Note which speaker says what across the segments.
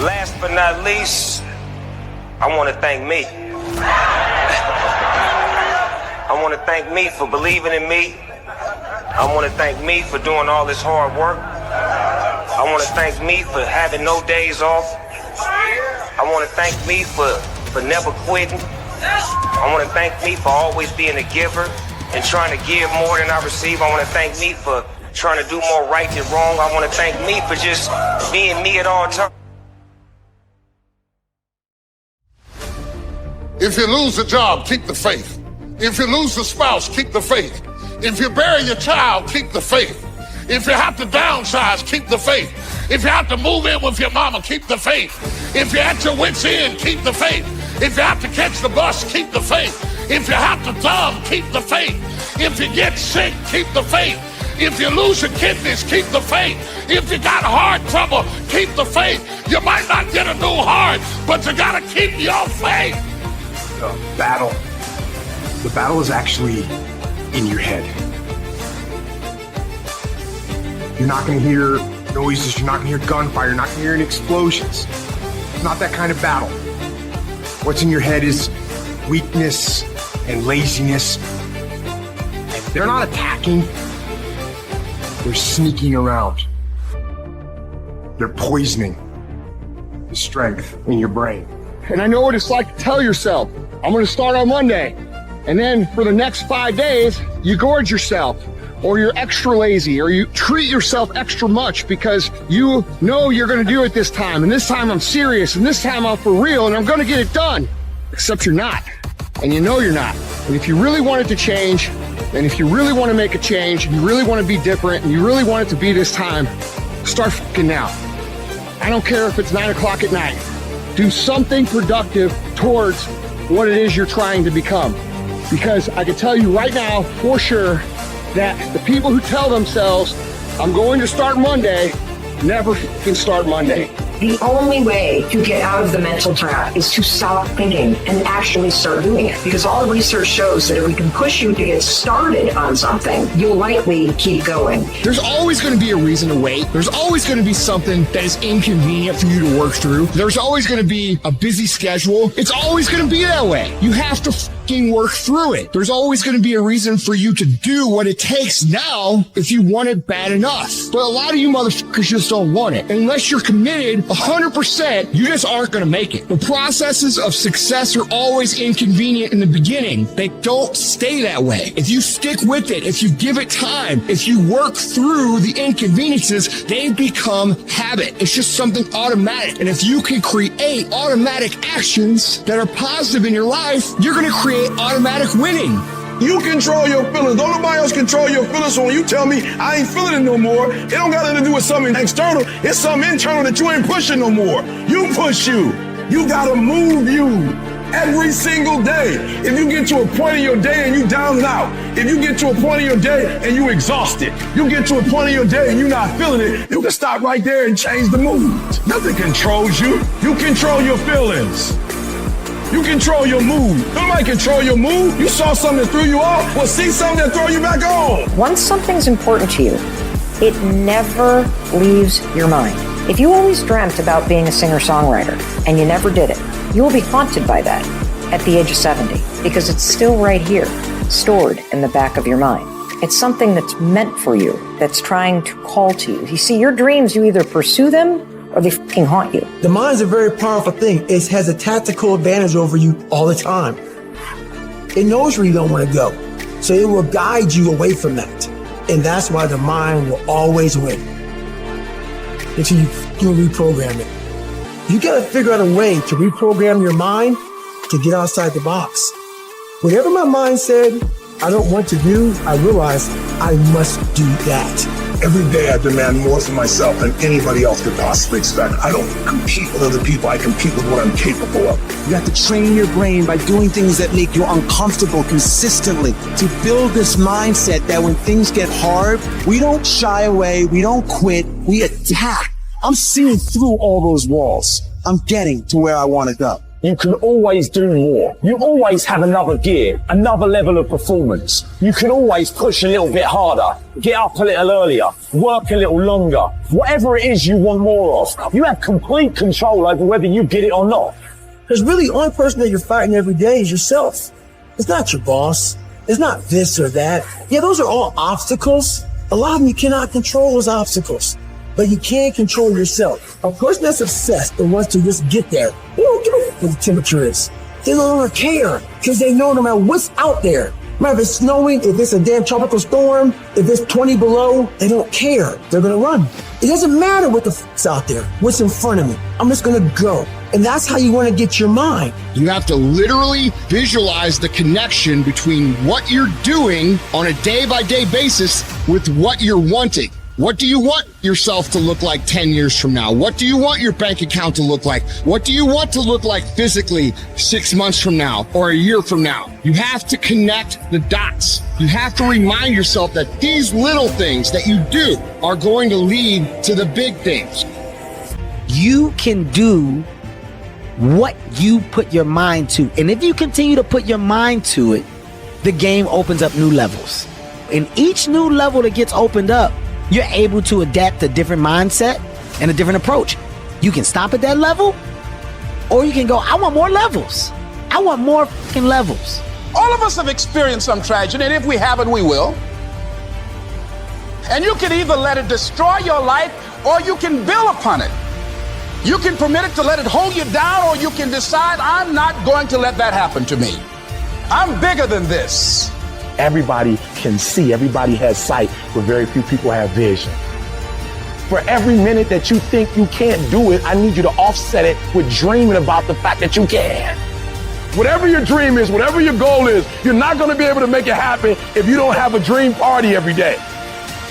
Speaker 1: last but not least, I want to thank me. I want to thank me for believing in me. I want to thank me for doing all this hard work. I want to thank me for having no days off. I want to thank me for never quitting. I want to thank me for always being a giver and trying to give more than I receive. I want to thank me for trying to do more right than wrong. I want to thank me for just being me at all times.
Speaker 2: If you lose a job, keep the faith. If you lose a spouse, keep the faith. If you bury your child, keep the faith. If you have to downsize, keep the faith. If you have to move in with your mama, keep the faith. If you're at your wit's end, keep the faith. If you have to catch the bus, keep the faith. If you have to dumb, keep the faith. If you get sick, keep the faith. If you lose your kidneys, keep the faith. If you got heart trouble, keep the faith. You might not get a new heart, but you gotta keep your faith.
Speaker 3: The battle is actually in your head. You're not gonna hear noises, you're not gonna hear gunfire, you're not gonna hear any explosions. It's not that kind of battle. What's in your head is weakness and laziness. And they're not attacking, they're sneaking around. They're poisoning the strength in your brain. And I know what it's like to tell yourself, I'm gonna start on Monday. And then for the next 5 days, you gorge yourself, or you're extra lazy, or you treat yourself extra much because you know you're gonna do it this time, and this time I'm serious, and this time I'm for real, and I'm gonna get it done. Except you're not, and you know you're not. And if you really want it to change, and if you really wanna make a change, and you really wanna be different, and you really want it to be this time, start fucking now. I don't care if it's 9 o'clock at night. Do something productive towards what it is you're trying to become. Because I can tell you right now, for sure, that the people who tell themselves, I'm going to start Monday, never can start Monday.
Speaker 4: The only way to get out of the mental trap is to stop thinking and actually start doing it. Because all the research shows that if we can push you to get started on something, you'll likely keep going.
Speaker 5: There's always going to be a reason to wait. There's always going to be something that is inconvenient for you to work through. There's always going to be a busy schedule. It's always going to be that way. You have to fucking work through it. There's always going to be a reason for you to do what it takes now if you want it bad enough. But a lot of you motherfuckers just don't want it. And unless you're committed 100%, you just aren't going to make it. The processes of success are always inconvenient in the beginning. They don't stay that way. If you stick with it, if you give it time, if you work through the inconveniences, they become habit. It's just something automatic. And if you can create automatic actions that are positive in your life, you're going to create automatic winning.
Speaker 6: You control your feelings. Don't nobody else control your feelings. So when you tell me I ain't feeling it no more, it don't got nothing to do with something external. It's something internal that you ain't pushing no more. You push you. You gotta move you every single day. If you get to a point in your day and you down and out, if you get to a point in your day and you exhausted, you get to a point in your day and you're not feeling it, you can stop right there and change the mood. Nothing controls you. You control your feelings. You control your mood. Nobody control your mood. You saw something that threw you off. Well, see something that throw you back on.
Speaker 4: Once something's important to you, it never leaves your mind. If you always dreamt about being a singer-songwriter and you never did it, you will be haunted by that at the age of 70 because it's still right here, stored in the back of your mind. It's something that's meant for you, that's trying to call to you. You see, your dreams, you either pursue them or they fucking haunt you.
Speaker 7: The mind's a very powerful thing. It has a tactical advantage over you all the time. It knows where you don't want to go. So it will guide you away from that. And that's why the mind will always win. Until you reprogram it. You gotta figure out a way to reprogram your mind to get outside the box. Whatever my mind said I don't want to do, I realized I must do that.
Speaker 8: Every day I demand more for myself than anybody else could possibly expect. I don't compete with other people. I compete with what I'm capable of.
Speaker 9: You have to train your brain by doing things that make you uncomfortable consistently to build this mindset that when things get hard, we don't shy away, we don't quit, we attack. I'm seeing through all those walls. I'm getting to where I want to go.
Speaker 10: you can always do more. You always have another gear, another level of performance. You can always push a little bit harder, get up a little earlier, work a little longer. Whatever it is you want more of, you have complete control over whether you get it or not.
Speaker 7: Because really, the only person that you're fighting every day is yourself. It's not your boss. It's not this or that. Yeah, those are all obstacles. A lot of them you cannot control those obstacles, but you can control yourself. A person that's obsessed and wants to just get there, they don't give a what the temperature is. They no longer care because they know no matter what's out there, no matter if it's snowing, if it's a damn tropical storm, if it's 20 below, they don't care. They're going to run. It doesn't matter what the f***'s out there, what's in front of me. I'm just going to go. And that's how you want to get your mind.
Speaker 5: You have to literally visualize the connection between what you're doing on a day-by-day basis with what you're wanting. What do you want yourself to look like 10 years from now? What do you want your bank account to look like? What do you want to look like physically 6 months from now or a year from now? You have to connect the dots. You have to remind yourself that these little things that you do are going to lead to the big things.
Speaker 11: You can do what you put your mind to. And if you continue to put your mind to it, the game opens up new levels. In each new level that gets opened up, you're able to adapt a different mindset and a different approach. You can stop at that level, or you can go, I want more levels. I want more fucking levels.
Speaker 12: All of us have experienced some tragedy, and if we haven't, we will. And you can either let it destroy your life, or you can build upon it. You can permit it to let it hold you down, or you can decide, I'm not going to let that happen to me. I'm bigger than this.
Speaker 13: Everybody can see, everybody has sight, but very few people have vision. For every minute that you think you can't do it, I need you to offset it with dreaming about the fact that you can.
Speaker 6: Whatever your dream is, whatever your goal is, you're not going to be able to make it happen if you don't have a dream party every day.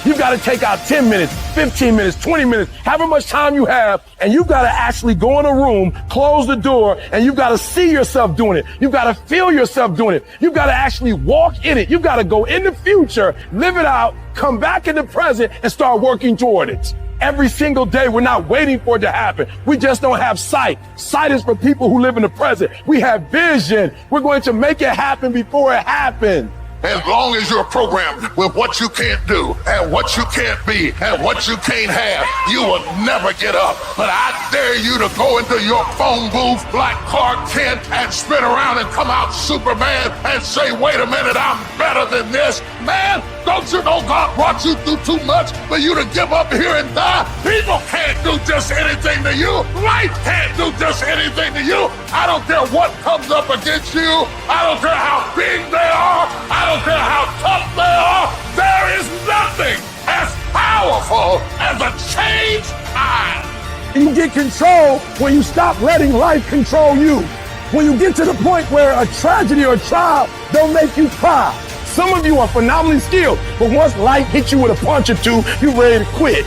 Speaker 6: You've got to take out 10 minutes, 15 minutes, 20 minutes, however much time you have, and you've got to actually go in a room, close the door, and you've got to see yourself doing it. You've got to feel yourself doing it. You've got to actually walk in it. You've got to go in the future, live it out, come back in the present, and start working toward it. Every single day, we're not waiting for it to happen. We just don't have sight. Sight is for people who live in the present. We have vision. We're going to make it happen before it happens.
Speaker 2: As long as you're programmed with what you can't do and what you can't be and what you can't have, you will never get up. But I dare you to go into your phone booth like Clark Kent and spin around and come out Superman and say, wait a minute, I'm better than this. Man, don't you know God brought you through too much for you to give up here and die? People can't do just anything to you. Life can't do just anything to you. I don't care what comes up against you. I don't care how big they are. I don't care how tough they are. There is nothing as powerful as a changed mind.
Speaker 6: You get control when you stop letting life control you. When you get to the point where a tragedy or a trial don't make you cry. Some of you are phenomenally skilled, but once life hits you with a punch or two, you're ready to quit.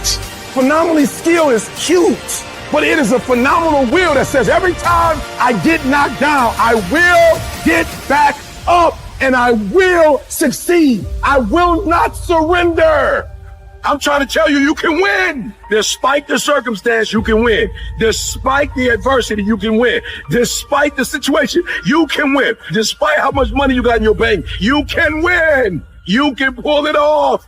Speaker 6: Phenomenally skilled is cute, but it is a phenomenal will that says every time I get knocked down, I will get back up and I will succeed. I will not surrender. I'm trying to tell you, you can win. Despite the circumstance, you can win. Despite the adversity, you can win. Despite the situation, you can win. Despite how much money you got in your bank, you can win. You can pull it off.